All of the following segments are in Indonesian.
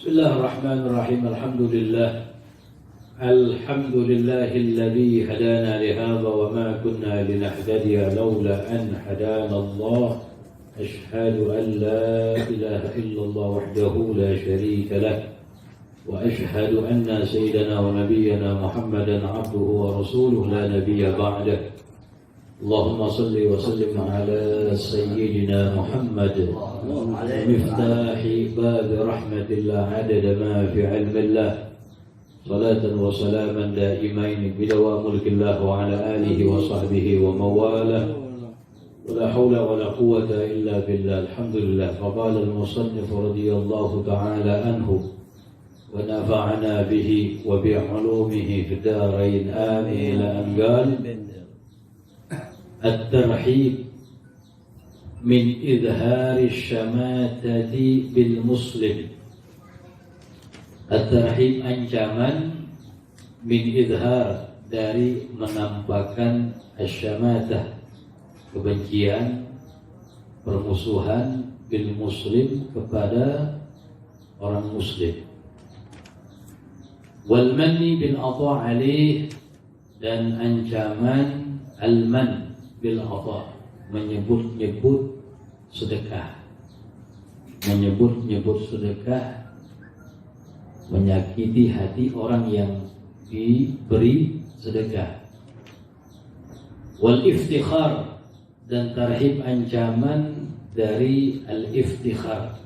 Bismillahirrahmanirrahim. Alhamdulillahilladzi hadana lihadza wa ma kunna linahtadiya laula an hadana Allah. Ashhadu an la ilaha illallah wahdahu la syarika lah wa ashhadu anna sayyidana wa nabiyyana Muhammadan abduhu wa rasuluhu la nabiyya ba'dah. Allahumma salli wa sallim ala sayyidina Muhammad miftahi bab rahmatillah adada ma fi ilmillah salatan wa salaman daimain bidawa mulkillah wa ala alihi wa sahbihi wa mawalah wa la hawla wa la quwwata illa billah. Alhamdulillah. Faqala al-musannif radiyallahu ta'ala anhu wa nafa'ana bihi wa bi'ulumihi fid darain amin. Ila an qala الترحيب من إظهار الشماتة بالمسلم. الترحيب ancaman min izhar dari menampakkan asyamatah kebencian, permusuhan bil muslim kepada orang muslim. Wal manni bil ata' alaih, dan ancaman al-man bil ata', menyebut-nyebut sedekah, menyebut-nyebut sedekah, menyakiti hati orang yang diberi sedekah. Wal iftikhar, dan tarhib ancaman dari al-iftikhar,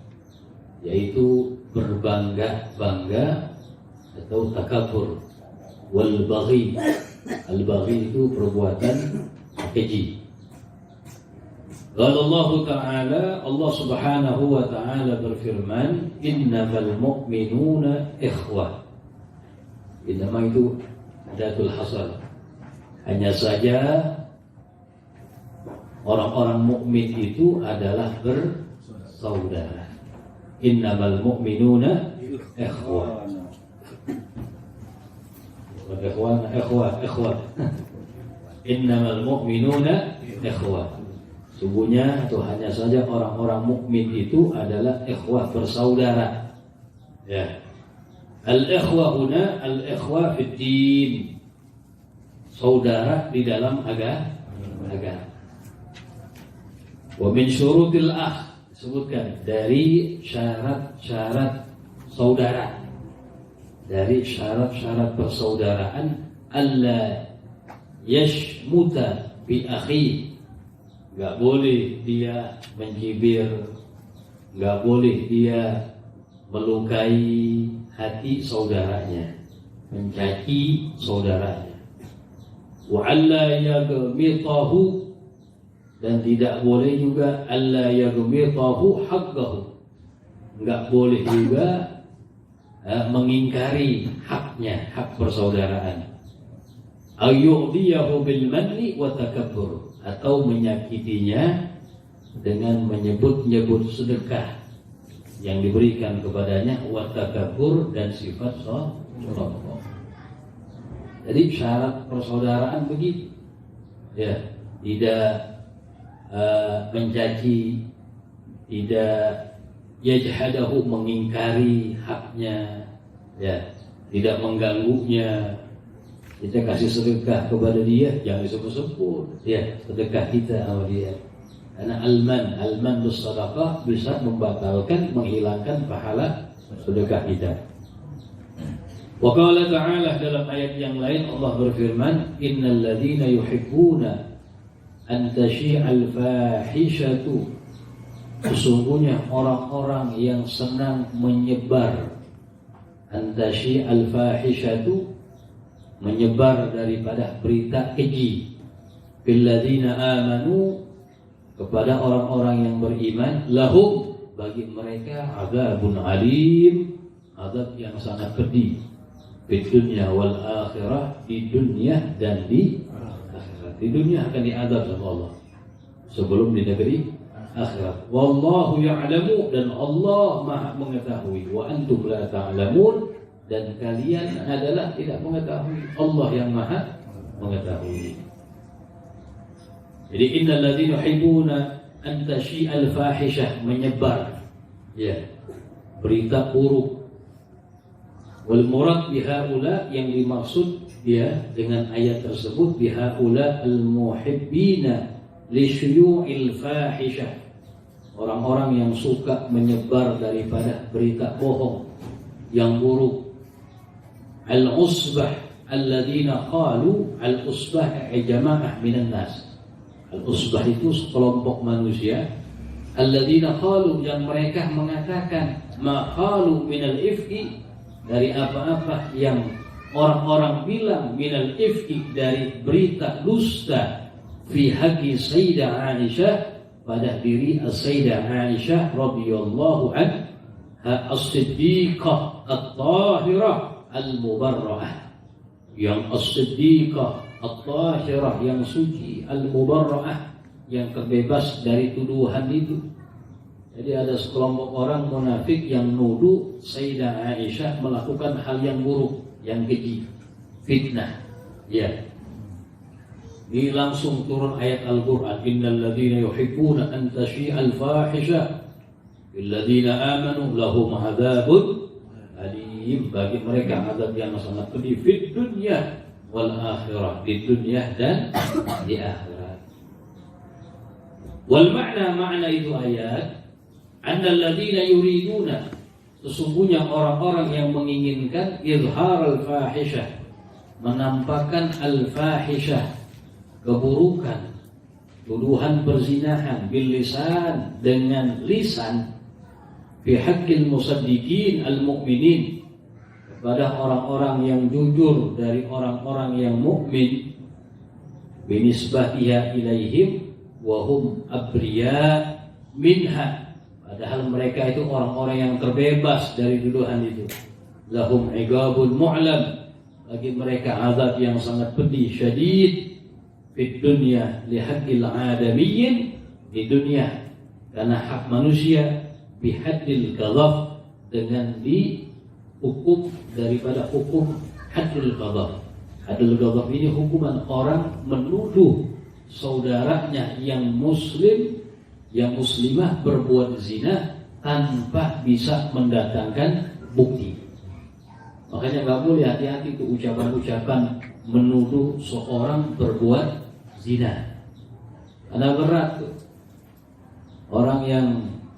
yaitu berbangga-bangga atau takabur. Wal baghi, al-baghi itu perbuatan keji. Qala Allah Ta'ala, Allah Subhanahu wa Ta'ala berfirman, innamal mu'minuna ikhwah. Innama itu adatul hasar, hanya saja orang-orang mukmin itu adalah bersaudara. Innamal mu'minuna ikhwah. Ikhwah. Innamal mu'minuna ikhwah. Sungguhnya atau hanya saja orang-orang mukmin itu adalah ikhwah, bersaudara. Ya. Al-ikhwah huna al-ikhwah fid din. Saudara di dalam agama. Wa min syurutil akh, disebutkan dari syarat-syarat saudara. Dari syarat-syarat persaudaraan, alla yashmuta bi akhi, enggak boleh dia mencibir, enggak boleh dia melukai hati saudaranya, mencaci saudaranya. Wa alla yaghmitahu, dan tidak boleh juga alla yaghmitahu haqqahu, enggak boleh juga mengingkari haknya, hak persaudaraan. Ayyudiyahu bil manni wa takabbur, atau menyakitinya dengan menyebut-nyebut sedekah yang diberikan kepadanya, wa takabbur, dan sifat sombong. Jadi syarat persaudaraan begitu. Ya, tidak mencaci, tidak yajhadahu, mengingkari haknya, ya, tidak mengganggunya. Kita kasih sedekah kepada dia, jangan disebut-sebut, ya, sedekah kita sama dia. Karena alman bersedekah bisa membatalkan, menghilangkan pahala sedekah kita. Wa qala ta'ala, dalam ayat yang lain Allah berfirman, innal ladzina yuhibbuna an tashi'al fahishatu, sesungguhnya orang-orang yang senang menyebar, an tashi'al fahishatu, menyebar daripada berita keji, billadzina amanu, kepada orang-orang yang beriman, lahum, bagi mereka azabun alim, azab yang sangat pedih, di dunia wal akhirah, di dunia dan di akhirat. Di dunia akan diazab sama Allah sebelum di negeri akhirat. Wallahu ya'lamu, dan Allah Maha mengetahui, wa antum la ta'lamun, dan kalian adalah tidak mengetahui. Allah yang Maha mengetahui. Jadi innal ladzina yuhibbuna an tashi'al fahishah, menyebar, ya, berita buruk, Wal murad bihaula, yang dimaksud ya dengan ayat tersebut, bihaula al-muhibbina li syuyu'il fahishah, orang-orang yang suka menyebar daripada berita bohong yang buruk. Al-usbah alladzina qalu, al-usbah jama'ah minan nas. Al-usbah itu sekelompok manusia, alladzina qalu, yang mereka mengatakan, ma qalu minal ifki, dari apa-apa yang orang-orang bilang, minal ifki, dari berita dusta, fi haqqi Sayyidah Aisyah, pada diri Sayyidah Aisyah radhiyallahu anha, as-siddiqah at-tahirah al-mubarra'ah, yang as-siddiqah at-tahirah, yang suci, al-mubarra'ah, yang terbebas dari tuduhan itu. Jadi ada sekelompok orang munafik yang nuduh Sayyidah Aisyah melakukan hal yang buruk, yang keji, fitnah. Ya. Ini langsung turun ayat Al-Qur'an, innal ladzina yuhibbuna an tashi'al fahisha bil ladzina amanu lahum 'adzabun alim, bagi mereka azab yang sangat pedih fid dunya wal akhirah, di dunia dan di akhirat. Wal makna itu ayat, annal ladzina yuriduna, sesungguhnya orang-orang yang menginginkan izhar al-fahishah, menampakkan al-fahishah, keburukan, tuduhan perzinahan, bil lisan, dengan lisan, fi haqqil musaddiqin al-mu'minin, kepada orang-orang yang jujur dari orang-orang yang mukmin, binisbatiha ilaihim wa hum abriya minha, padahal mereka itu orang-orang yang terbebas dari tuduhan itu. Lahum iqabul mu'lam, bagi mereka azab yang sangat pedih, syadid, di dunia li haqqil adamiyyin, di dunia karena hak manusia, bihaddil ghadab, dengan dihukum daripada hukum haddul ghadab. Haddul ghadab ini hukuman orang menuduh saudaranya yang muslim, yang muslimah berbuat zina tanpa bisa mendatangkan bukti. Makanya nggak boleh, hati-hati itu ucapan-ucapan menuduh seorang berbuat zina. Karena berat tuh orang yang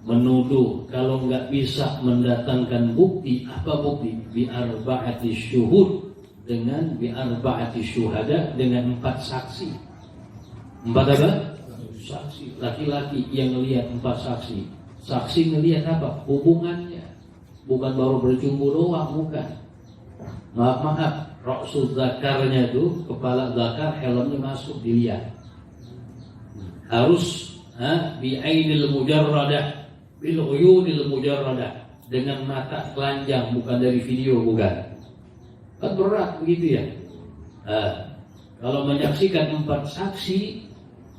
menuduh kalau nggak bisa mendatangkan bukti. Apa bukti? Bi'arba'ati syuhud, dengan bi'arba'ati syuhada, dengan 4 saksi. 4 apa? Saksi. Laki-laki yang melihat 4 saksi. Saksi melihat apa? Hubungannya. Bukan baru bercumbu doang, bukan. Maaf, ra'sul zakarnya itu, kepala zakar, helmnya masuk, dilihat. Harus bi'ainil mujarradah, bil uyunil mujarradah, dengan mata telanjang, bukan dari video, bukan. Kan berat begitu ya. Kalau menyaksikan 4 saksi,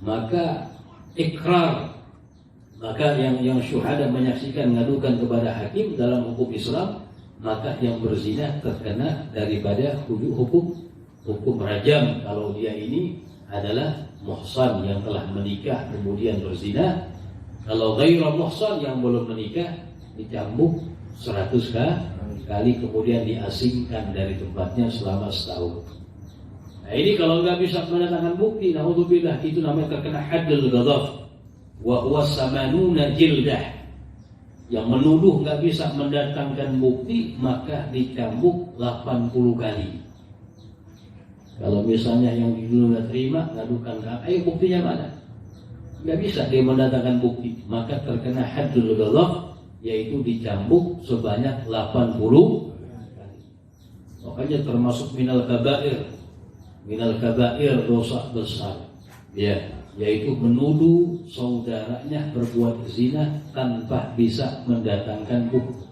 maka ikrar, maka yang syuhada menyaksikan, mengadukan kepada hakim dalam hukum Islam, maka yang berzina terkena daripada hukum rajam kalau dia ini adalah muhsan, yang telah menikah kemudian berzina. Kalau ghairu muhsan, yang belum menikah, dicambuk 100 kali kemudian diasingkan dari tempatnya selama setahun. Nah ini kalau nggak bisa mendatangkan bukti, naudzubillah, itu namanya terkena haddul ghadab, wa huwa samanuna jildah. Yang menuduh nggak bisa mendatangkan bukti, maka dicambuk 80 kali. Kalau misalnya yang dulu nggak terima, ngadukan, ayo buktinya mana? Nggak bisa dia mendatangkan bukti, maka terkena haddul ghadab, yaitu dicambuk sebanyak 80 kali. Makanya termasuk minal kabair, dosa besar, ya, yaitu menuduh saudaranya berbuat zina tanpa bisa mendatangkan bukti.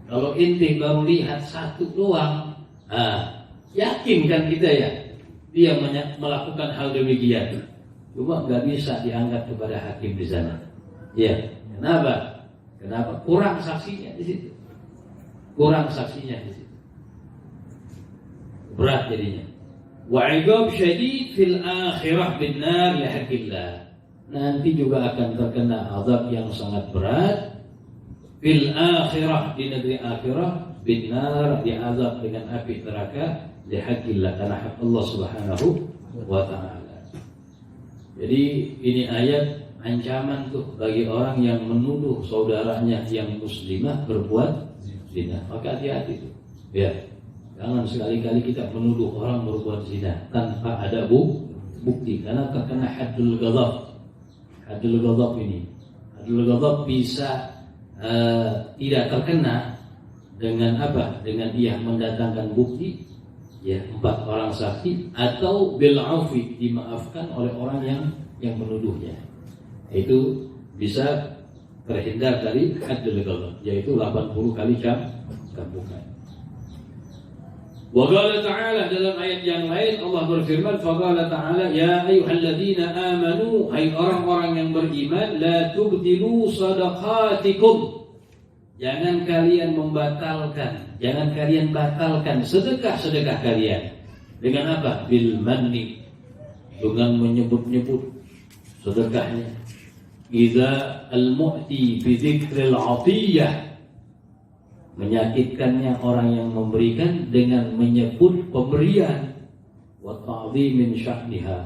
Kalau inti baru lihat 1 doang, yakin kan kita ya, dia melakukan hal demikian, cuma nggak bisa dianggap kepada hakim di sana. Ya, kenapa? Kurang saksinya di situ. Berat jadinya. Wa'idab syadid fil akhirah bin nar li haqqillah. Nanti juga akan terkena azab yang sangat berat fil akhirah, di negeri akhirah, binar, diazab dengan api neraka, lihaqqillah, karena hak Allah Subhanahu wa ta'ala. Jadi ini ayat ancaman tuh bagi orang yang menuduh saudaranya yang muslimah berbuat zina. Maka hati-hati tuh. Ya. Jangan sekali-kali kita menuduh orang berbuat zina tanpa ada bukti, karena terkena haddul ghadab. Haddul ghadab ini, haddul ghadab bisa tidak terkena dengan apa? Dengan dia mendatangkan bukti, ya 4 orang saksi, atau bil aufi, dimaafkan oleh orang yang menuduhnya. Itu bisa terhindar dari haddul ghadab, yaitu 80 kali cambukan. Wa qala ta'ala, dalam ayat yang lain Allah berfirman, fa qala ta'ala, ya ayyuhalladzina amanu, hai orang-orang yang beriman, la tubtilu shadaqatikum, jangan kalian batalkan sedekah-sedekah kalian. Dengan apa? Bil manni, dengan menyebut-nyebut sedekahnya. Idza al-mu'ti bi dzikril 'atiyah, menyakitkannya orang yang memberikan dengan menyebut pemberian. Wa ta'dhimin sya'niha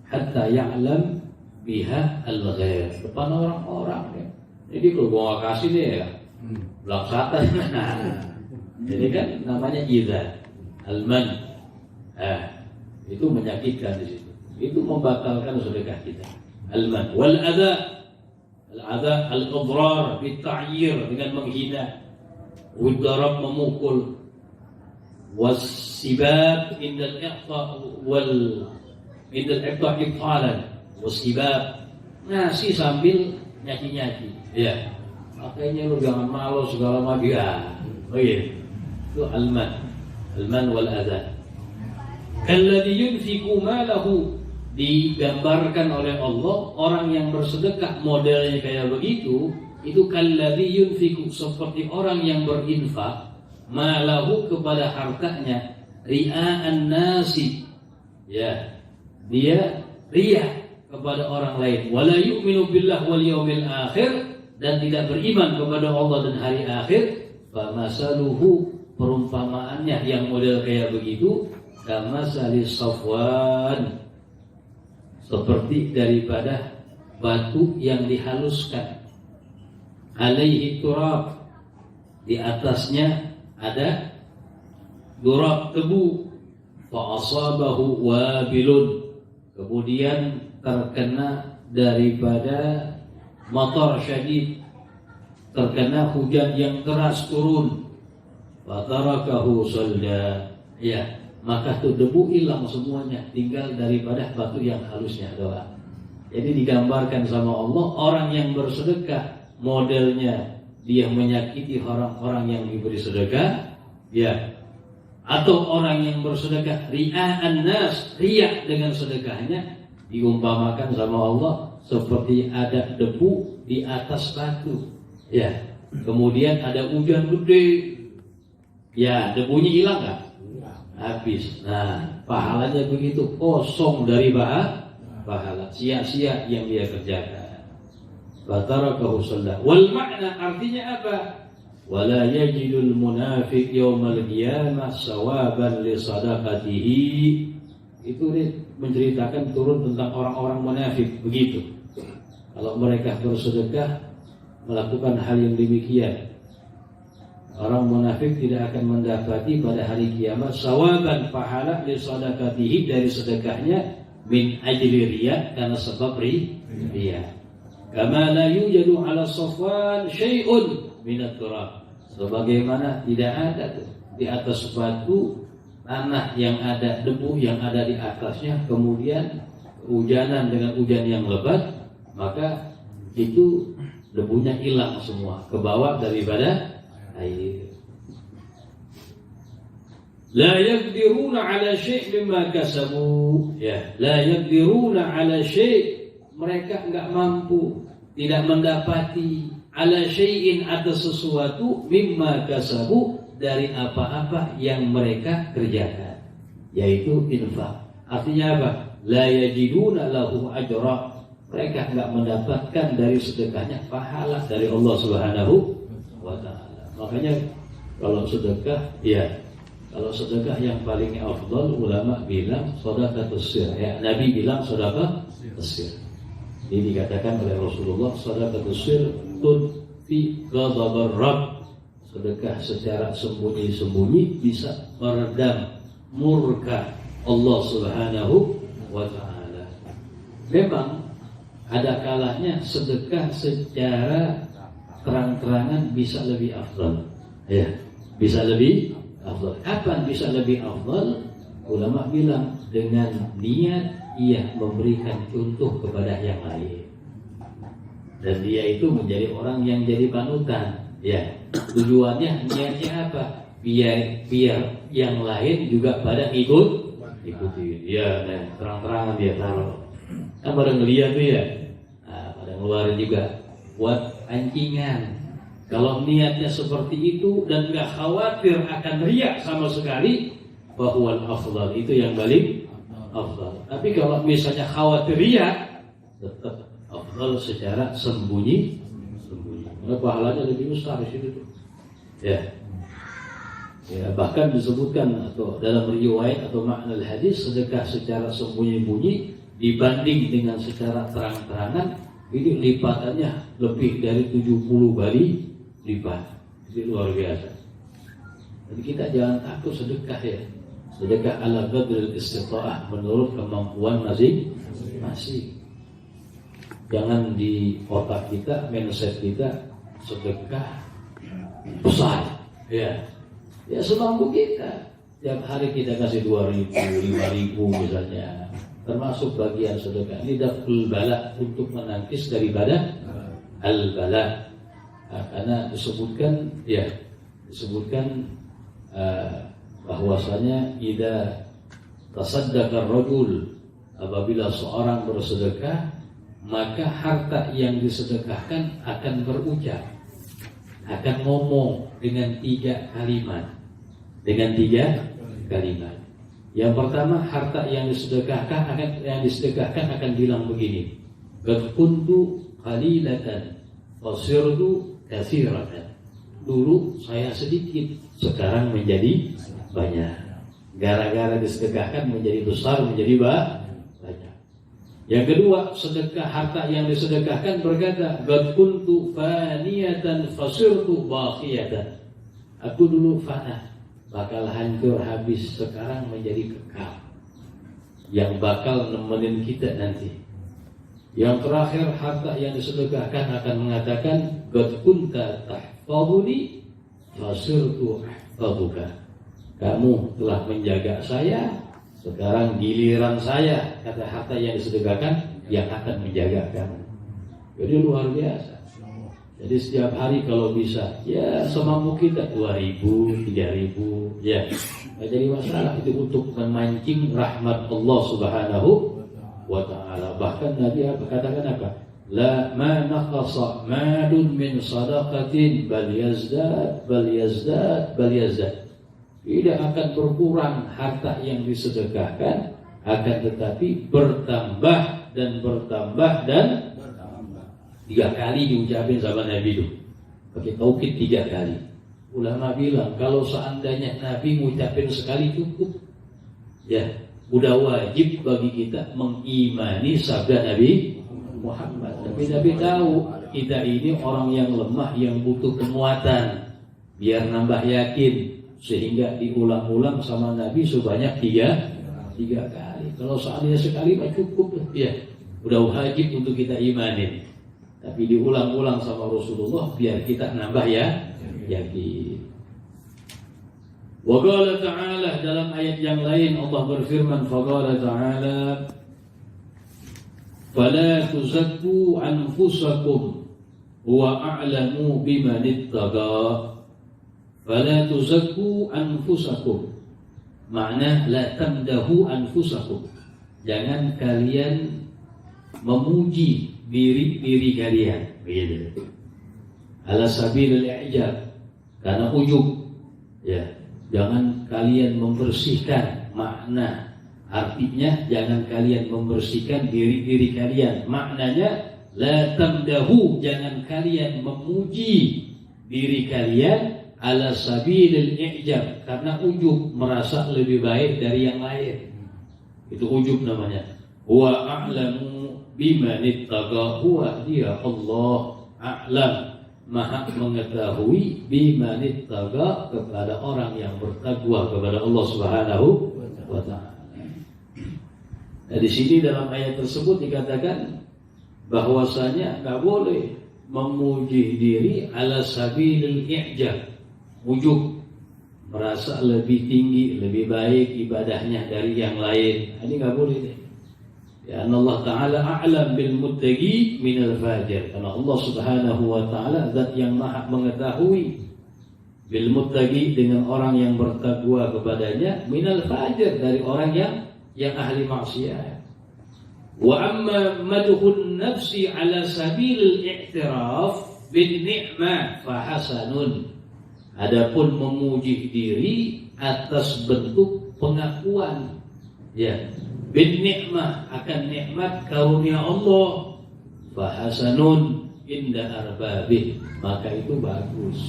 hatta ya'lam biha al-ghair, depan orang-orang ya. Jadi kalau gua kasih deh ya belakang. Jadi kan namanya idza al-man, itu menyakitkan di situ. Itu membatalkan sedekah kita. Al-man wal adza, al-adza al-idrar bit ta'yir, dengan menghina, wad-darab, memukul, was-sibab indal iqta wal indal iqta iqtalan, was-sibab, ngasih sambil nyaki-nyaki. Ya. Makanya lu jangan malu segala macam. Oh iya. Itu al-man wal adza. Kalladzi yunfiqu malahu, digambarkan oleh Allah orang yang bersedekah modelnya kayak begitu. Itu kalladzi yunfiqu, seperti orang yang berinfak, malahu, kepada hartanya, ria'an nasi, ya, dia riya kepada orang lain, wala yu'minu billah wal yawmil akhir, dan tidak beriman kepada Allah dan hari akhir. Famasaluhu, perumpamaannya yang model kayak begitu, kamasali Safwan, seperti daripada batu yang dihaluskan, alaihi turab, di atasnya ada durab, tebu, fa asabahu wabilun, kemudian terkena daripada matar syadid, terkena hujan yang keras turun, fa tarakahu salda, ya, maka tuh debu hilang semuanya, tinggal daripada batu yang halusnya doang. Jadi digambarkan sama Allah orang yang bersedekah modelnya dia menyakiti orang-orang yang diberi sedekah, ya, atau orang yang bersedekah ria'an nas, riya dengan sedekahnya, diumpamakan sama Allah seperti ada debu di atas batu, ya, kemudian ada hujan gede, ya, debunya hilang nggak? Habis. Nah, pahalanya begitu, kosong dari pahala, sia-sia yang dia kerjakan. Fatarakahu sallah. Wal makna, artinya apa? Wala yajidul munafiq yaumal qiyamah sawaban li sadaqatihi. Itu menceritakan turun tentang orang-orang munafik begitu. Kalau mereka bersedekah melakukan hal yang demikian, orang munafik tidak akan mendapati pada hari kiamat sawaban, pahala, li sadaqatihi, dari sedekahnya, min ajli riya, karena sebab riya. Kama la yujadu ala Safwan syai'un minat turab, sebagaimana tidak ada tuh di atas batu tanah yang ada debu yang ada di atasnya, kemudian hujanan dengan hujan yang lebat, maka itu debunya hilang semua, ke bawah daripada air. La yaqdiruna ala syai' mimma kasabu, ya, la yaqdiruna ala syai', mereka enggak mampu, tidak mendapati, ala syai'in, atas sesuatu, mimma kasabu, dari apa-apa yang mereka kerjakan, yaitu infak. Artinya apa? La yajiduna lahu ajra, mereka enggak mendapatkan dari sedekahnya pahala dari Allah Subhanahu wa ta'ala. Makanya kalau sedekah yang paling afdal ulama bilang sedekatus sir. Ya, Nabi bilang sedekah sir. Ini dikatakan oleh Rasulullah sedekatus sir tudfi ghadabar Rabb. Sedekah secara sembunyi-sembunyi bisa meredam murka Allah Subhanahu wa ta'ala. Memang ada kalanya sedekah secara terang-terangan bisa lebih afdal. Ya, bisa lebih afdal. Kapan bisa lebih afdal? Ulama bilang dengan niat ia memberikan contoh kepada yang lain. Dan dia itu menjadi orang yang jadi panutan. Ya, tujuannya niatnya apa? Biar yang lain juga pada ikuti. Ya, dan terang-terangan dia taruh. Kan pada ngeliat tuh ya. Nah, pada ngeluarin juga buat ancingan. Kalau niatnya seperti itu dan nggak khawatir akan riak sama sekali, bahwa afdal itu yang paling afdal. Tapi kalau misalnya khawatir riak, tetap afdal secara sembunyi. Nah, pahalanya lebih besar di situ tuh. Ya, bahkan disebutkan atau dalam riwayat atau makna hadis, sedekah secara sembunyi-bunyi dibanding dengan secara terang-terangan, ini lipatannya lebih dari 70 kali lipat. Itu luar biasa. Jadi kita jangan takut sedekah ya. Sedekah ala qadril istita'ah, menurut kemampuan masing-masing. Jangan di otak kita, mindset kita sedekah besar. Ya semampu kita. Tiap hari kita kasih 2.000, 5.000 misalnya. Termasuk bagian sedekah ini daful bala, untuk menangkis daripada al-bala. Karena disebutkan bahwasanya idza tasaddaqa ar-rajul, apabila seorang bersedekah, maka harta yang disedekahkan akan berucap, akan ngomong dengan 3 kalimat. Yang pertama, harta yang disedekahkan akan bilang begini: qad kuntu qalilatan fasirtu katsiratan. Dulu saya sedikit, sekarang menjadi banyak. Gara-gara disedekahkan menjadi besar, menjadi banyak. Yang kedua, sedekah harta yang disedekahkan berkata, qad kuntu faniyatan fasirtu baqiyatan. Aku dulu fana, bakal hancur habis, sekarang menjadi kekal, yang bakal nemenin kita nanti. Yang terakhir, harta yang disedekahkan akan mengatakan, qad kunta tahfadhuni fasirtu ahfadhuka. Kamu telah menjaga saya, sekarang giliran saya, kata harta yang disedekahkan, yang akan menjaga kamu. Jadi luar biasa. Jadi setiap hari kalau bisa, ya semampu kita 2.000, 3.000, ya nggak jadi masalah. Itu untuk memancing rahmat Allah Subhanahu wa ta'ala. Bahkan Nabi katakan apa? La ma naqasa malun min sadaqatin bal yazdad. Tidak akan berkurang harta yang disedekahkan, akan tetapi bertambah dan 3 kali diucapin sama Nabi itu. Pakai taukid 3 kali. Ulama bilang kalau seandainya Nabi mengucapin sekali cukup, ya udah wajib bagi kita mengimani sabda Nabi Muhammad. Tapi Nabi tahu kita ini orang yang lemah, yang butuh penguatan biar nambah yakin, sehingga diulang-ulang sama Nabi sebanyak 3 kali. Kalau seandainya sekali mah cukup, ya udah wajib untuk kita imanin. Tapi diulang-ulang sama Rasulullah biar kita nambah yakin. Wa qala ta'ala, dalam ayat yang lain Allah berfirman, faqala ta'ala, fala tuzakku anfusakum huwa a'lamu biman ittaqa. Fala tuzakku anfusakum, makna la tamdahu anfusakum, jangan kalian memuji diri kalian begitu, ala sabilil i'jab, karena ujub, ya jangan kalian membersihkan, makna artinya jangan kalian membersihkan diri kalian, maknanya la tamdahu, jangan kalian memuji diri kalian ala sabilil i'jab, karena ujub, merasa lebih baik dari yang lain. Itu ujub namanya. Huwa a'lamu biman ittaqa, huwa dia Allah a'lam, maha mengetahui biman ittaqa, kepada orang yang bertakwa kepada Allah Subhanahu wa ta'ala. Nah, di sini dalam ayat tersebut dikatakan bahwasanya enggak boleh memuji diri ala sabilil i'jab, ujub, merasa lebih tinggi, lebih baik ibadahnya dari yang lain. Ini enggak boleh deh. Ya, Allah Ta'ala a'lam bil muttaqi minal fajir. Karena Allah Subhanahu wa ta'ala zat yang maha mengetahui bil muttaqi, dengan orang yang bertakwa kepadanya, minal fajir, dari orang yang ahli maksiat. Wa amma madhun nafsi ala sabil i'tiraf bin ni'mah fa hasanun. Adapun memuji diri atas bentuk pengakuan, ya, bin nikmah, akan nikmat karunia Allah, fa hasanun inda arbabih, maka itu bagus.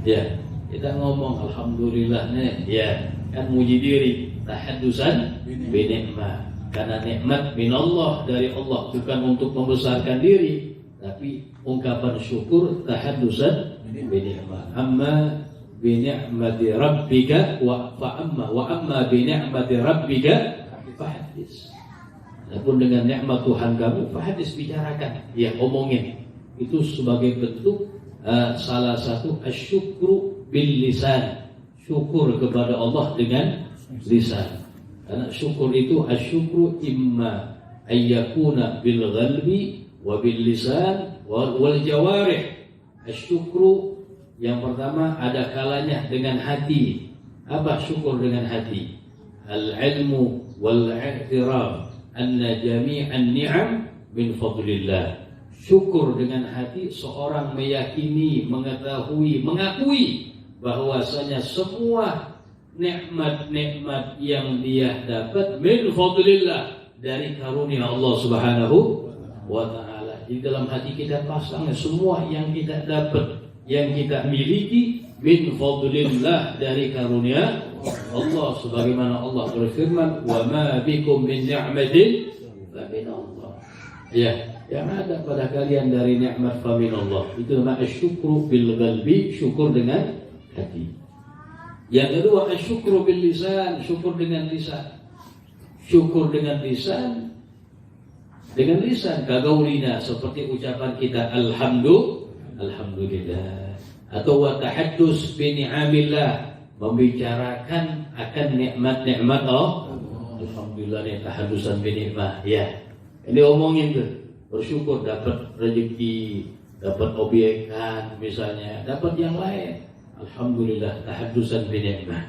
Ya, kita ngomong alhamdulillah nih, ya, kan muji diri, tahaddusan bin nikmah, karena nikmat min Allah, dari Allah, bukan untuk membesarkan diri, tapi ungkapan syukur, tahaddusan bin nikmah. Amma bi ni'mati rabbika wa amma bi ni'mati rabbika fahaddis. Adapun dengan nikmat Tuhan kamu, fahaddis, bicarakan, ya, omongin. Itu sebagai bentuk salah satu asyukru bil lisan, syukur kepada Allah dengan lisan. Karena syukur itu asyukru imma ayyakuna bil qalbi wa bil lisan wal jawarih. Asyukru yang pertama ada kalanya dengan hati. Apa syukur dengan hati? Al-ilmu wal-i'tiraf anna jami'an ni'am min fadlillah. Syukur dengan hati, seorang meyakini, mengetahui, mengakui bahwasanya semua nikmat-nikmat yang dia dapat min fadlillah, dari karunia Allah Subhanahu wa ta'ala. Di dalam hati kita pasang semua yang kita dapat, yang kita miliki, min fadlillah, dari karunia Allah, sebagaimana Allah berfirman, wa ma bikum min ni'matin fa min Allah. Ya, yang ada pada kalian dari nikmat fa min Allah. Itu namanya syukru bil qalbi, syukur dengan hati. Yang kedua asyukru bil lisan, syukur dengan lisan. Syukur dengan lisan, kagaulina, seperti ucapan kita alhamdulillah, atau wa tahaddus bi ni'amillah, membicarakan akan nikmat-nikmat Allah. Alhamdulillah nih, tahaddusan bi ni'mah, ya. Ini omongin tuh, bersyukur dapat rezeki, dapat obyekan misalnya, dapat yang lain. Alhamdulillah, tahaddusan bi ni'mah.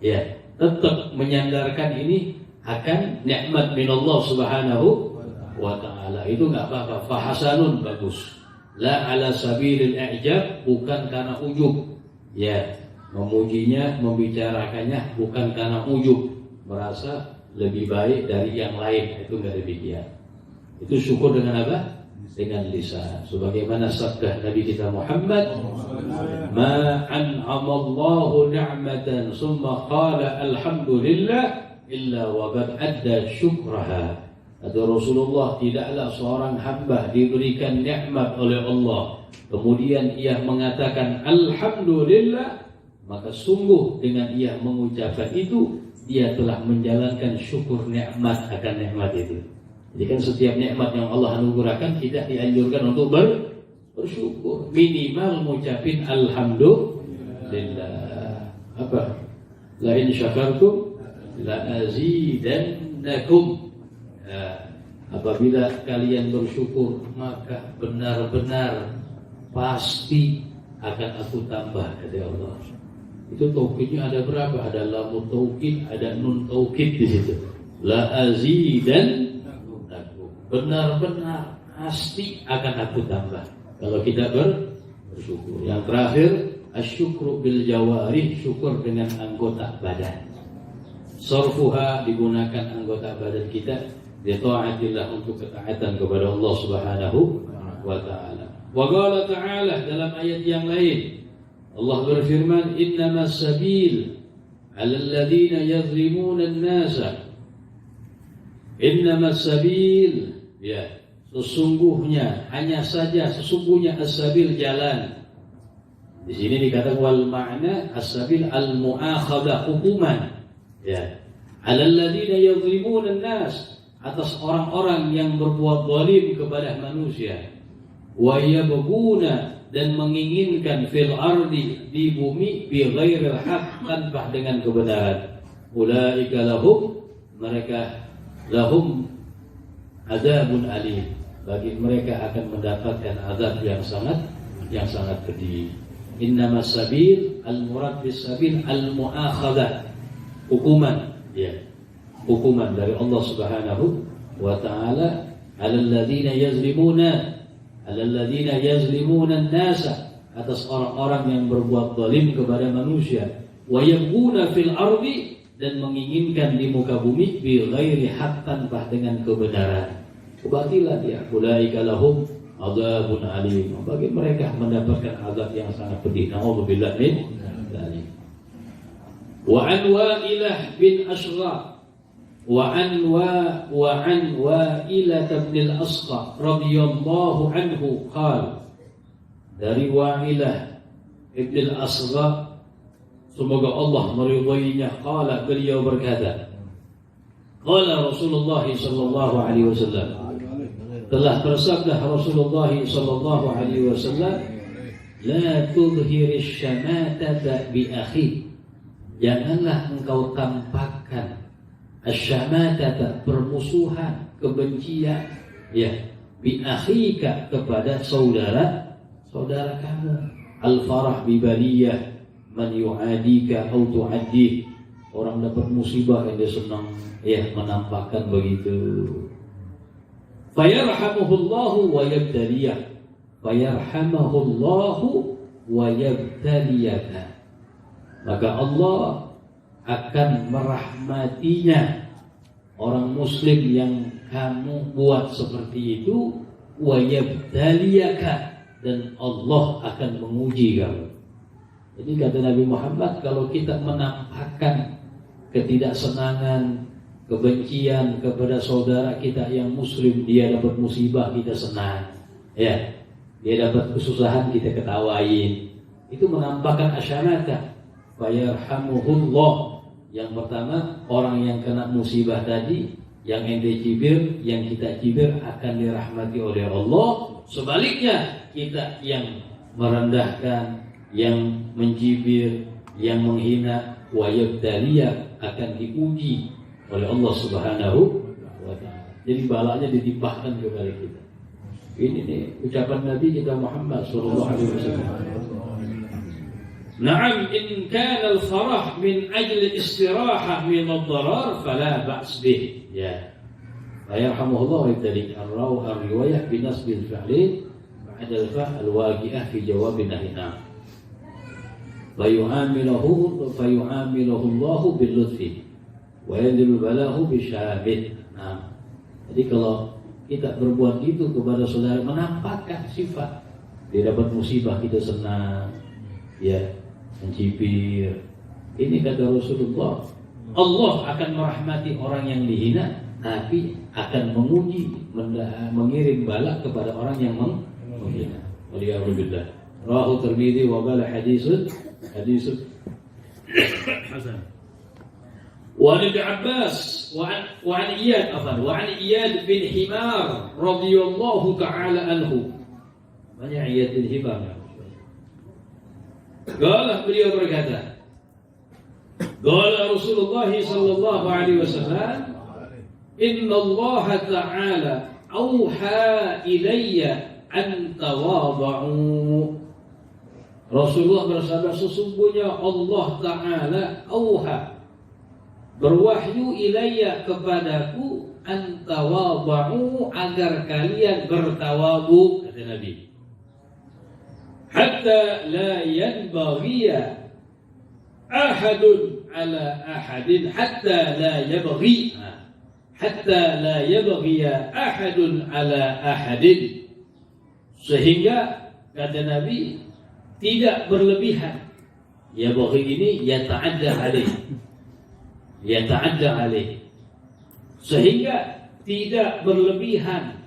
Ya, tetap menyandarkan ini akan nikmat min Allah Subhanahu wa ta'ala. Itu enggak apa-apa, fahasanun, bagus. La ala sabilil i'jab, bukan karena ujub. Ya, memujinya, membicarakannya bukan karena ujub, merasa lebih baik dari yang lain. Itu enggak demikian. Itu syukur dengan apa? Dengan lisan. Sebagaimana sabda Nabi kita Muhammad, ma an'amallahu ni'matan summa qala alhamdulillah illa wa qad adda syukraha. Kata Rasulullah, tidaklah seorang hamba diberikan nikmat oleh Allah, kemudian ia mengatakan alhamdulillah, maka sungguh dengan ia mengucapkan itu, dia telah menjalankan syukur nikmat akan nikmat itu. Jadi kan setiap nikmat yang Allah anugerahkan tidak dianjurkan untuk bersyukur. Minimal mengucapin alhamdulillah. Apa? La in syakartum la azidannakum. Apabila kalian bersyukur, maka benar-benar pasti akan aku tambah, kata Allah. Itu taukidnya ada berapa? Ada lamun taukid, ada nun taukid di situ. La azidannakum, benar-benar pasti akan aku tambah kalau kita bersyukur. Yang terakhir asyukru bil jawarih, syukur dengan anggota badan. Sarfuha, digunakan anggota badan kita di taatillah, untuk ketaatan kepada Allah Subhanahu wa ta'ala. Wa qala ta'ala, dalam ayat yang lain Allah berfirman, innamas sabil 'alal ladzina yazlimuna an-nasa. Innamas sabil, ya, sesungguhnya, hanya saja, sesungguhnya as-sabil jalan. Di sini dikatakan wal ma'na as-sabil al-mu'akhadah, hukuman, ya. 'Alal ladzina yazlimuna an-nas, atas orang-orang yang berbuat zalim kepada manusia. Wa yabghuna, dan menginginkan fil ardi, di bumi, bi ghairil haq, tanpa dengan kebenaran. Ulaika lahum, mereka lahum adzabun alim, bagi mereka akan mendapatkan azab yang sangat pedih. Innamas sabil, al murad bis sabil al mu'akhadah, hukuman, ya, hukuman dari Allah Subhanahu wa taala 'alal ladzina yazlimuna an-nasa, atas orang-orang yang berbuat zalim kepada manusia. Wa yabghuna fil ardi, dan menginginkan di muka bumi, bi ghairi haq, tanpa dengan kebenaran. Kebatilan, ya. Ulaika lahum adzabun alim, bagi mereka mendapatkan azab yang sangat pedih. Na'udzubillah min dzalik. Wa an Wa'ilah bin Asqa, wa an Wa'ilah bin al-Asqa radhiyallahu anhu qala, dari Wa'ilah bin al-Asqa, semoga Allah meridainya, qala, beliau berkata, qala Rasulullah sallallahu alaihi wasallam, telah bersabda Rasulullah sallallahu alaihi wasallam, la tudhhirish syamatata bi akhi, janganlah engkau tampakkan asyamatata, permusuhan, kebencian, ya, bi akhika, kepada saudara kamu. Al farah bi baliyah, man yu'adika au tu'addi, orang dapat musibah yang dia senang, ya, menampakkan begitu. Fayarhamuhullahu wa yabtaliyah, fayarhamuhullahu wa yabtaliyaka, maka Allah akan merahmatinya orang muslim yang kamu buat seperti itu, wa yabtaliyaka, dan Allah akan menguji kamu. Jadi kata Nabi Muhammad, kalau kita menampakkan ketidaksenangan, kebencian kepada saudara kita yang muslim, dia dapat musibah, kita senang, ya, dia dapat kesusahan, kita ketawain, itu menampakkan asyamata. Fayarhamuhullah, yang pertama, orang yang kena musibah tadi, yang ente cibir, yang kita cibir, akan dirahmati oleh Allah. Sebaliknya, kita yang merendahkan, yang mencibir, yang menghina, wa yabtaliyah, akan diuji oleh Allah Subhanahu wa ta'ala. Jadi balanya ditimpahkan kepada kita. Ini nih ucapan Nabi kita Muhammad sallallahu alaihi wasallam. Na'am, in kana al-farah min ajli istirahah min ad-darar fala ba's bih. Ya. Ayarhamuhullah wa yabtalik ar-raw ar-riwayah bi nasbil fi'li ba'da al-fa' al-waqi'ah fi jawab an-nahy. Fayu'amiluhu Allah bil-lutfi wa yadil balahu bisyabid. Nah, jadi kalau kita berbuat itu kepada saudara, menampakkan sifat, dia dapat musibah, kita senang, ya, mencibir. Ini kata Rasulullah, Allah akan merahmati orang yang dihina, tapi akan menguji, mengirim bala kepada orang yang menghina. Waliyahulillah. Rawahu Tirmidzi wa qala haditsun hasan. Wa an Abbas wa an Iyad bin Himar radhiyallahu ta'ala anhu. Banyak Iyad bin Himar. Qala, beliau berkata, qala Rasulullah sallallahu alaihi wasallam, inna Allah ta'ala auha ilayya an tawadhu. Rasulullah bersabda, sesungguhnya Allah Ta'ala auha, berwahyu ilayya, kepadaku, an tawadhu, agar kalian bertawadhu, kata Nabi. Hatta la yanbaghiya ahadun ala ahadin, hatta la yabghiya ahadun ala ahadin, Sehingga kata Nabi tidak berlebihan. Ya baghi ini yata'adda alaih. Sehingga tidak berlebihan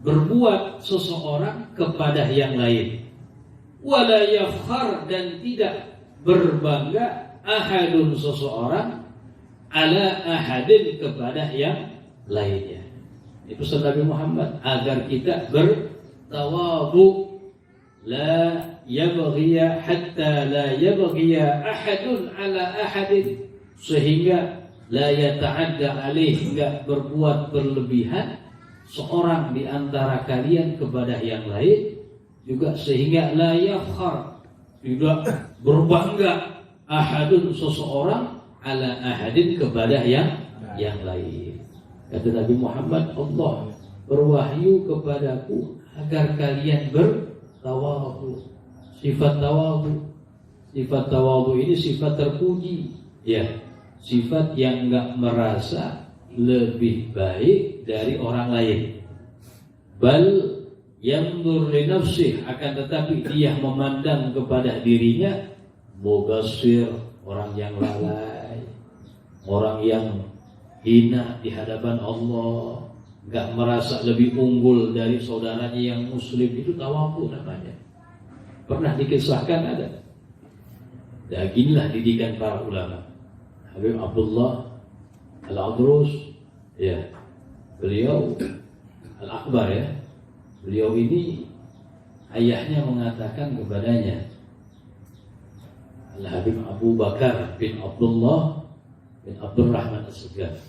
berbuat seseorang kepada yang lain. Wala yafkhar, dan tidak berbangga ahadun seseorang ala ahadin kepada yang lainnya. Ini pesan Nabi Muhammad agar kita bertawadhu, la yabghiya hatta la yabghiya ahadun ala ahadin, sehingga la yata'adda alaih, enggak berbuat berlebihan seorang di antara kalian kepada yang lain, juga sehingga la yafkhar, tidak berbangga ahadun seseorang ala ahadin kepada yang lain. Kata Nabi Muhammad, Allah berwahyu kepadaku agar kalian bertawadhu. Sifat tawadhu ini sifat terpuji, ya, sifat yang enggak merasa lebih baik dari orang lain. Bal yanzur li nafsih, akan tetapi dia memandang kepada dirinya mugassir, orang yang lalai, orang yang hina di hadapan Allah, enggak merasa lebih unggul dari saudaranya yang muslim. Itu tawadhu namanya. Pernah dikisahkan ada. Inilah didikan para ulama. Habib Abdullah Al-Adrus, ya, beliau Al-Akbar, ya. Beliau ini ayahnya mengatakan kepadanya, Al-Habib Abu Bakar bin Abdullah bin Abdurrahman As-Segaf.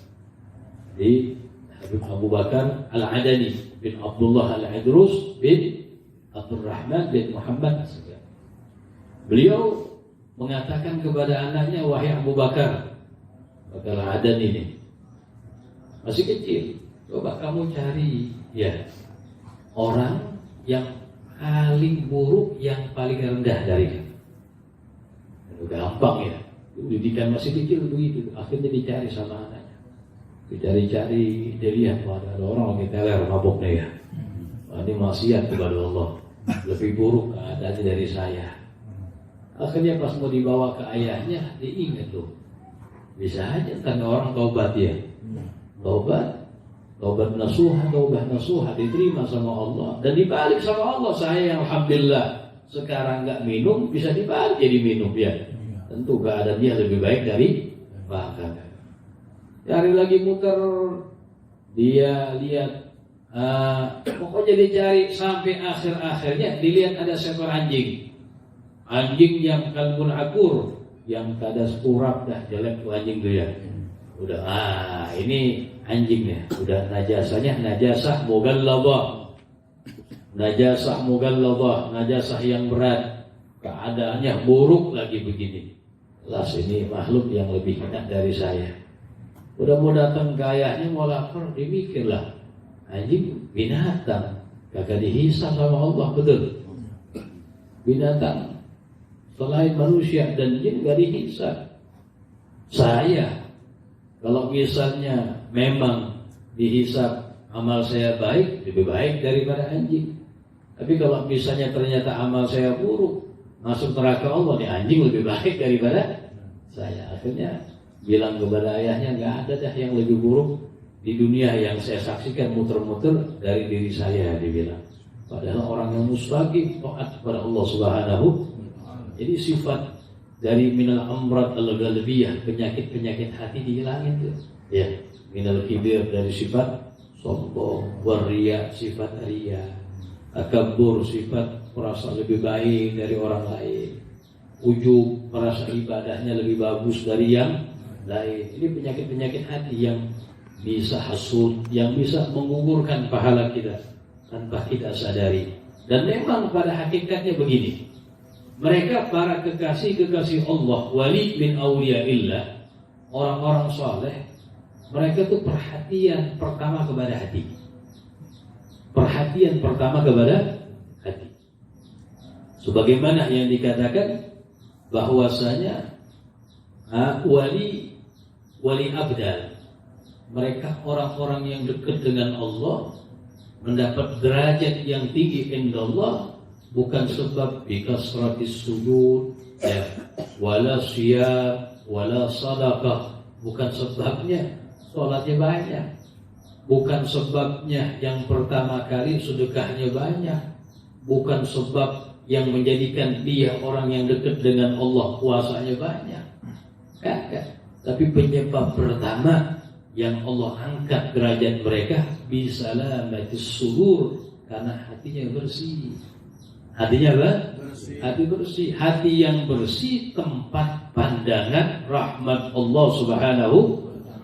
Di Habib Abu Bakar Al-Adani bin Abdullah Al-Adrus bin Abdurrahman bin Muhammad As-Segaf. Beliau mengatakan kepada anaknya, wahai Abu Bakar Al-Adani ini, masih kecil, coba kamu cari, ya, orang yang paling buruk, yang paling rendah dari kamu. Itu gampang, ya. Didikan masih kecil begitu. Akhirnya dicari sama anaknya. Dicari-cari, dia lihat, wah, ada orang lagi teler mabuknya, ya. Wah, ini maksiat kepada Allah, lebih buruk keadaannya dari saya. Akhirnya pas mau dibawa ke ayahnya, dia ingat tuh, bisa aja tanda orang taubat, ya. Taubat nasuha diterima sama Allah dan dibalik sama Allah. Saya alhamdulillah sekarang nggak minum, bisa dibalik jadi minum, ya. Tentu keadaannya lebih baik dari bahkan. Cari lagi, muter, dia lihat, pokoknya dicari sampai akhirnya dilihat ada seekor anjing yang kalbun akur, yang kadas kurap, dah jelek tuh anjing tuh, ya. Udah, ini anjingnya, udah najasah mughalladhah, najasah yang berat, keadaannya buruk lagi begini. Las, ini makhluk yang lebih enak dari saya. Udah mau datang ke ayahnya, mau lapor, dimikirlah, anjing binatang, kagak dihisab sama Allah, betul. Binatang selain manusia dan jin gak dihisab. Saya, kalau misalnya memang dihisab amal saya baik, lebih baik daripada anjing. Tapi kalau misalnya ternyata amal saya buruk, masuk neraka Allah, nih anjing lebih baik daripada saya. Akhirnya bilang kepada ayahnya, nggak ada dah yang lebih buruk di dunia yang saya saksikan muter-muter dari diri saya, dibilang. Padahal orang yang mustaqim taat kepada Allah Subhanahu. Jadi sifat dari minal amrat al-ghalbiyah, penyakit hati dihilangin tuh, ya. Minal kibir, dari sifat sombong, waria, sifat riya, takabur, sifat merasa lebih baik dari orang lain, ujub, merasa ibadahnya lebih bagus dari yang lain. Ini penyakit hati yang bisa hasud, yang bisa menggugurkan pahala kita tanpa kita sadari. Dan memang pada hakikatnya begini, mereka para kekasih Allah, wali min awliyaillah, orang-orang saleh, mereka tuh perhatian pertama kepada hati. Sebagaimana yang dikatakan bahwasanya wali abdal, mereka orang-orang yang dekat dengan Allah, mendapat derajat yang tinggi indallah bukan sebab bikasratis sujud ya, wala siyam, wala sadaqah, bukan sebabnya sholatnya banyak, bukan sebabnya yang pertama kali sedekahnya banyak, bukan sebab yang menjadikan dia orang yang dekat dengan Allah puasanya banyak. Kagak. Tapi penyebab pertama yang Allah angkat derajat mereka bisalamatis sudur, karena hatinya bersih. Hatinya apa? Bersih. Hati bersih. Hati yang bersih tempat pandangan rahmat Allah Subhanahu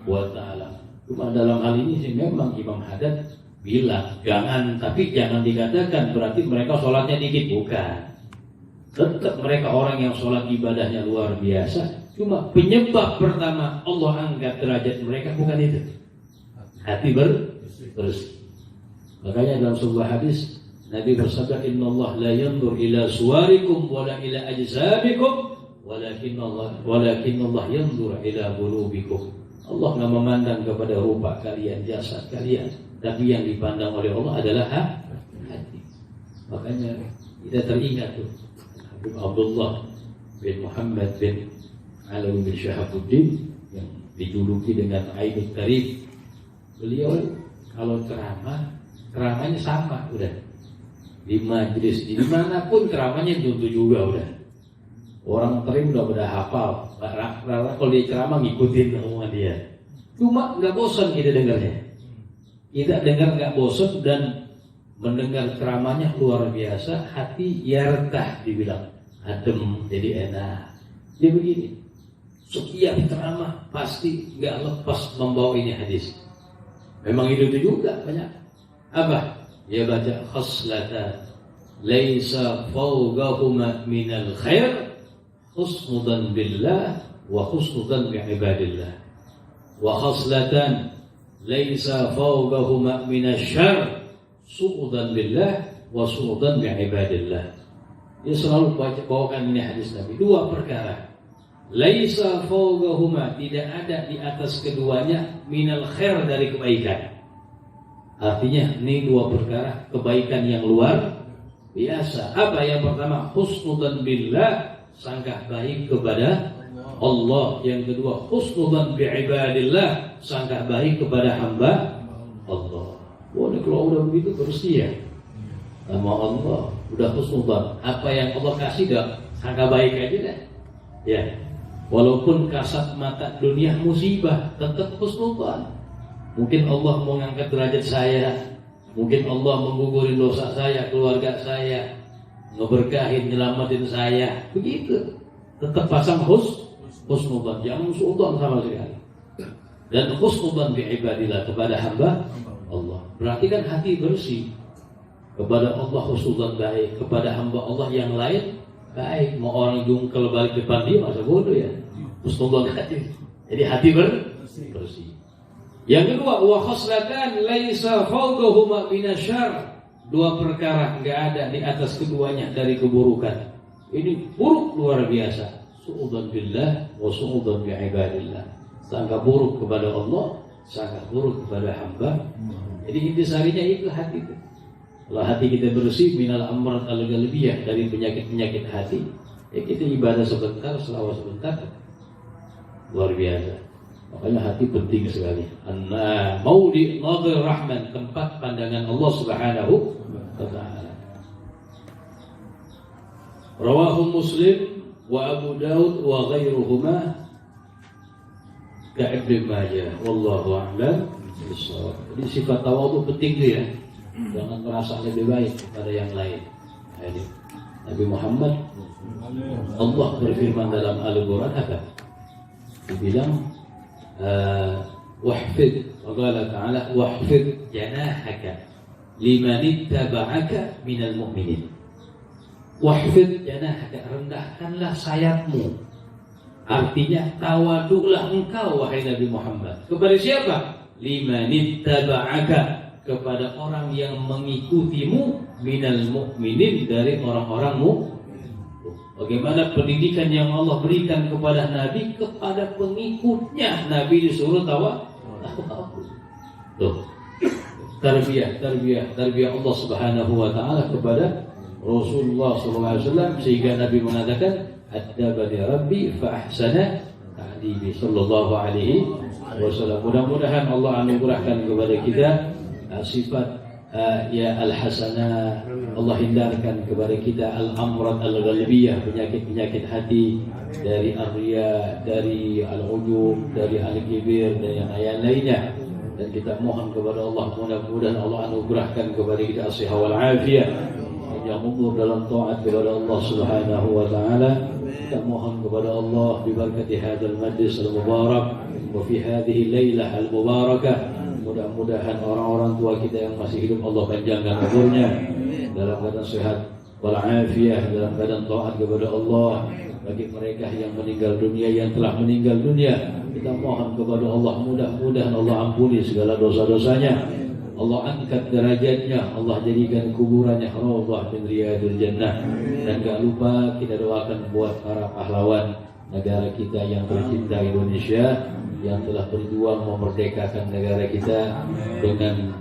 wa ta'ala. Cuma dalam hal ini sih memang Imam Haddad bilang jangan, tapi jangan dikatakan berarti mereka sholatnya dikit, bukan. Tetap mereka orang yang sholat ibadahnya luar biasa. Cuma penyebab pertama Allah angkat derajat mereka bukan itu, hati bersih. Makanya dalam sebuah hadis Nabi bersabda, Inna Allah la yanzur ila suwarikum wala ila ajsamikum walakin Allah yanzur ila qulubikum. Allah nggak memandang kepada rupa kalian, jasad kalian, tapi yang dipandang oleh Allah adalah hati. Makanya kita teringat tuh Abu Abdullah bin Muhammad bin Alawi bin Syahabuddin yang dijuluki dengan Ainul Karim. Beliau kalau ceramahnya sama udah. Di majlis dimanapun ceramahnya tentu juga udah. Orang terim udah hafal. Rata-rata kalau dia ceramah ngikutin omongan dia. Cuma nggak bosan kita dengarnya. Kita dengar nggak bosan dan mendengar ceramahnya luar biasa. Hati yartah dibilang adem, jadi enak. Dia begini. Setiap ceramah pasti nggak lepas membawa ini hadis. Memang itu juga banyak. Apa? Dia baca khaslatan laisa fawqahuma minal khair husnudan billah wa husnudan bi'ibadillah, wa khaslatan laisa fawqahuma minasy syarr su'udan billah wa su'udan bi'ibadillah. Dia selalu bawakan ini hadis Nabi. Dua perkara, laisa fawqahuma, tidak ada di atas keduanya, minal khair, dari kebaikan. Artinya ini dua perkara kebaikan yang luar biasa. Apa yang pertama? Husnudan billah, sangka baik kepada Allah. Yang kedua husnudan bi'ibadillah, sangka baik kepada hamba Allah. Boleh kalau udah begitu bersih ya sama Allah, udah husnudan. Apa yang Allah kasih dah sangka baik aja dah. Ya, walaupun kasat mata dunia musibah, tetap husnudan. Mungkin Allah mau ngangkat derajat saya, mungkin Allah menggugurin dosa saya, keluarga saya, ngeberkahin, nyelamatin saya, begitu. Tetap pasang husnudan, jangan suudzon sama sekali. Dan husnudan bi'ibadillah, kepada hamba Allah. Berarti kan hati bersih. Kepada Allah husnudan baik, kepada hamba Allah yang lain baik. Mau orang jungkel balik depan dia masa bodoh ya. Husnudan hati. Jadi hati bersih. Yang kedua, wa khaslatan laisa fawqahuma minasyarr. Dua perkara enggak ada di atas keduanya dari keburukan. Ini buruk luar biasa. Su'udzan billah wa su'udzan bi'ibadillah. Sangka buruk kepada Allah, sangka buruk kepada hamba. Jadi intisarinya itu hati itu. Kalau hati kita bersih, minal amrat al-qalbiyah, dari penyakit-penyakit hati, ya kita ibadah sebentar, selawat sebentar, luar biasa. Makanya hati penting sekali. Maudi nadhir rahman, tempat pandangan Allah Subhanahu wa ta'ala. Rawahu Muslim wa Abu Daud wa ghairuhuma ka Ibnu Majah. Wallahu a'lam bishawab. Jadi sifat tawadhu penting dia. Jangan merasa lebih baik daripada yang lain. Jadi Nabi Muhammad, Allah berfirman dalam Al-Quran apa? Dibilang wahfid, Allah Ta'ala wahfid janahaka liman ittaba'aka minal mu'minin. Wahfid janahaka, rendahkanlah sayapmu. Artinya tawaduklah engkau wahai Nabi Muhammad. Kepada siapa? Liman ittaba'aka, kepada orang yang mengikutimu, minal mu'minin, dari orang-orang mu'min. Bagaimana pendidikan yang Allah berikan kepada Nabi, kepada pengikutnya. Nabi disuruh tawadhu. Tuh. tarbiyah Allah Subhanahu wa taala kepada Rasulullah sallallahu alaihi wasallam, sehingga Nabi mengatakan adabani rabbi fa ahsana ta'dibi sallallahu alaihi wasallam. Mudah-mudahan Allah anugerahkan kepada kita sifat ya al-hasanah. Allah hindarkan kepada kita al-amrad al-ghalibiyah, penyakit-penyakit hati, dari ar-riya, dari al-ujub, dari al-kibir dan yang lainnya. Dan kita mohon kepada Allah, mudah-mudahan Allah anugerahkan kepada kita as-sihah wal afiyah, yang umur dalam taat kepada Allah Subhanahu wa taala. Kita mohon kepada Allah bibarakati hadzal majlis al-mubarak wa fi hadhihi lailah al-mubarakah, mudah-mudahan orang-orang tua kita yang masih hidup Allah panjangkan umurnya dalam keadaan sehat wal afiyah, dalam keadaan taat kepada Allah. Bagi mereka yang meninggal dunia, yang telah meninggal dunia, kita mohon kepada Allah, mudah-mudahan Allah ampuni segala dosa-dosanya, Allah angkat derajatnya, Allah jadikan kuburannya raudhah min riyadil jannah. Dan gak lupa kita doakan buat para pahlawan negara kita yang tercinta Indonesia, yang telah berjuang memerdekakan negara kita dengan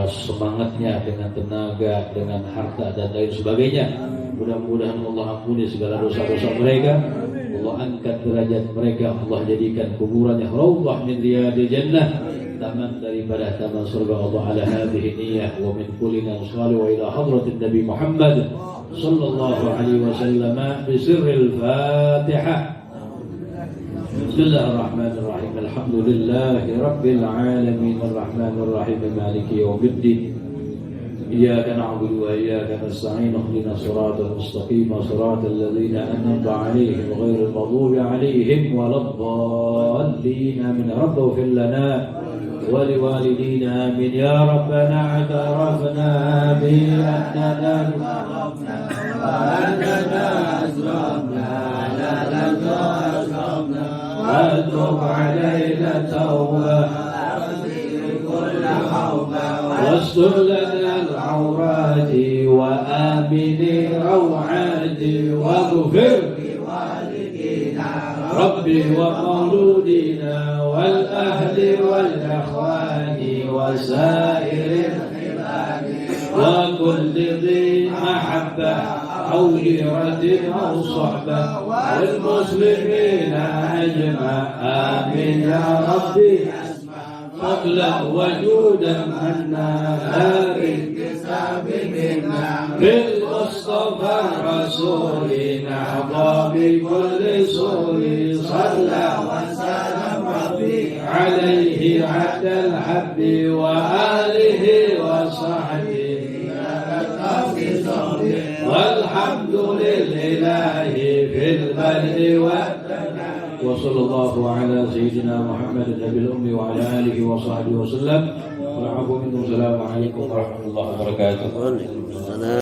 semangatnya, dengan tenaga, dengan harta dan lain sebagainya. Mudah-mudahan Allah ampuni segala dosa-dosa mereka, Allah angkat derajat mereka, Allah jadikan kuburannya raudhah min riyadil jannah, taman daripada taman surga Allah. Ala hadhihi niyyah wa min kulli salih wa ila hadratin Nabi Muhammad sallallahu alaihi wasallam bi sirril Fatihah. Bismillahirrahmanirrahim. Alhamdulillahi rabbil alamin arrahmanir rahim maliki yaumiddin. إياك نعبد وإياك نستعين اهدنا الصراط المستقيم صراط الذين أنعمت عليهم غير المغضوب عليهم ولا الضالين آمين. رب اغفر لنا ولوالدينا آمين. يا ربنا اعترفنا بأننا وأننا أسرفنا على أسرفنا واترك علينا التوبة واستر لنا العورات وآمن روعات واغفر لوالدينا ربي ومولودينا والأهل والأخوان وسائر العباد وكل ذي محبة أو جيرة أو صحبة والمسلمين أجمع آمين يا ربي. فضلا وجودا عنا لا بالكساب منا بالمصطفى الرسول نحظى بكل سور صلى وسلم ربي عليه عد الحب وآله وصحبه والحمد لله في البر والبناء. وصلى الله على سيدنا محمد النبي الأمي وعلى آله وصحبه وسلم. والعفو منكم. السلام عليكم ورحمة الله وبركاته.